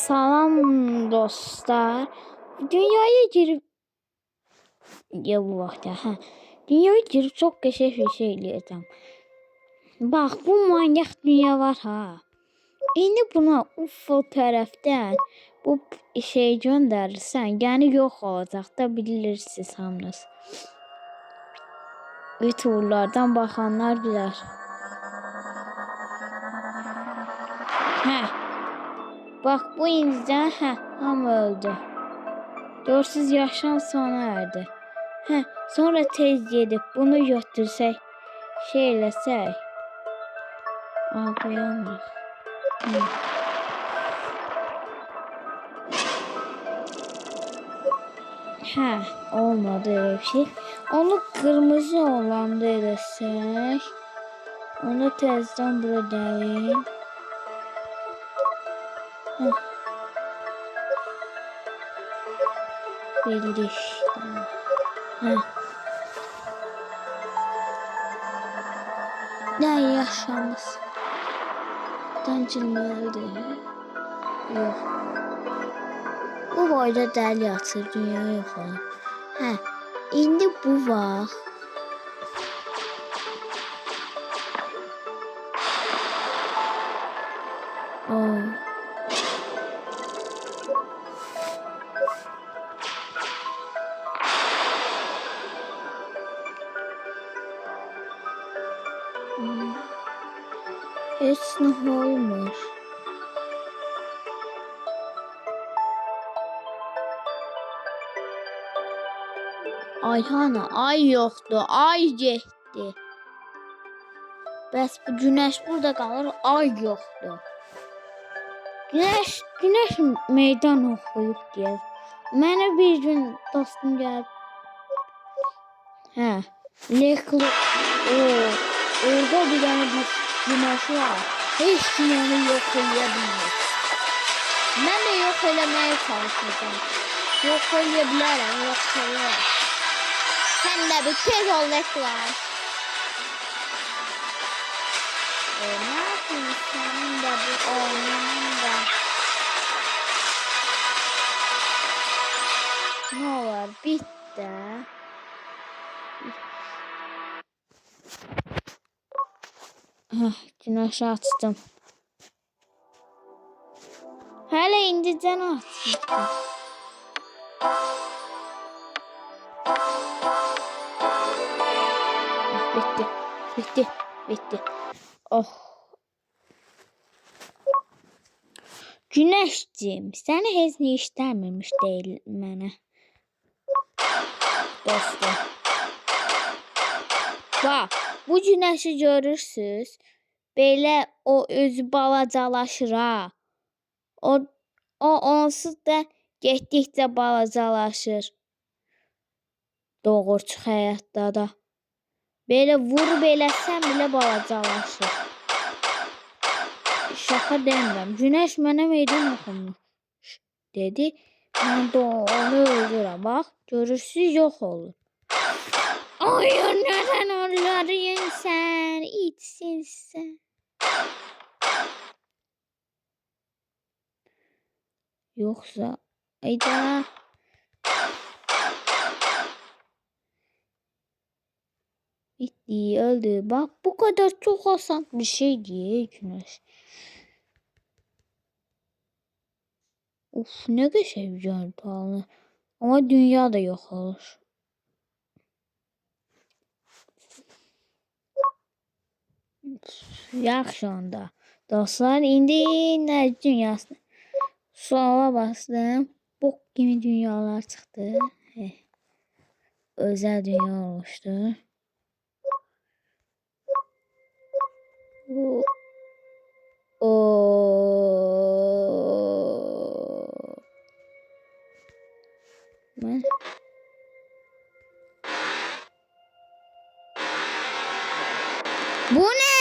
Salam dostlar. Dünyaya girip ya bu vaxtda dünyaya girip çox qəşəng bir şey eləyəcəm. Bax bu manyak dünya var ha. İndi buna UFO tərəfdən bu şey göndərirsən, yəni yox olacaq da bilirsiniz hamınız. YouTube'lardan baxanlar bilər. Bak bu inciden hamı öldü. Görsüz yaşam sona erdi. Sonra tez gedib bunu götürsək, şey eləsək. Qoyamaz. Olmadı öyle bir şey. Onu kırmızı olanda eləsək. Onu tezden buradayım. Belli işte. Ne yaşamız? Dancılmalı yok. Bu boyda deli atır, dünya yok olur. İndi bu var. Heç nə olmur. Ay hana, ay yoktu, ay getdi. Bəs bu güneş burada qalır, ay yoktu. Güneş meydan oxuyub deyir. Mənə bir gün dostum gəlib. Leklo. Orada bir tane bir güneş var. Heç kim onu yok edebilmez. Ben de yok elemeye çalışacağım. Yok edebilirim, yoksa yok. Sen de bir tez ol Leklan. Ne yapayım senin de bu oyunun da. Ne olur bitti. Güneşi açtım. Hele indicen açtım. Bitti. Oh. Güneşciğim, səni heç nə işləmirmiş deyil mənə. Dostum. Bax, bu güneşi görürsünüz. Belə o özü balacalaşır ha. O onsuz da getdikcə balacalaşır. Doğurçu həyatda da. Belə vurub eləsən belə balacalaşır. Şaka demirəm. Güneş mənə meydan oxumuş dedi. Mən də onu öldürəm. Bax, görürsünüz yox olur. Ay, nədən onları yensən, içsinsən. Yoksa ayda bitti, öldü. Bak bu kadar çok asan bir şey diye güneş. Uf, ne güzel bir görüntü. Ama dünya da yok olur. Yaxşı onda. Dostlar, indi nə dünyasına suala bastım. Bok kimi dünyalar çıxdı. Özel dünya olmuştu. Bu ne?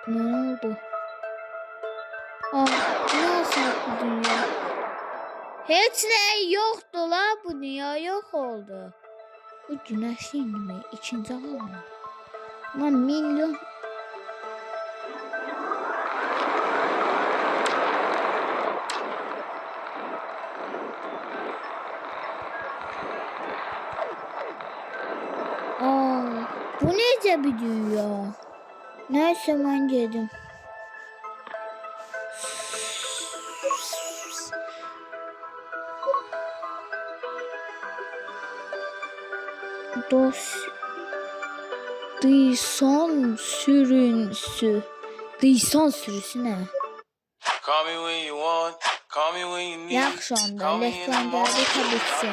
Ne oldu? Ne olsun bu dünya? Heç nə yoxdur la bu dünya yok oldu. Bu güneş indimi ikinci alım. Lan milyon. Aa, bu nece bir dünya? Neyse ben geldim. Dıysan sürünsü. Dıysan sürüsü ne? Yaxşı anda legendary tabii ki.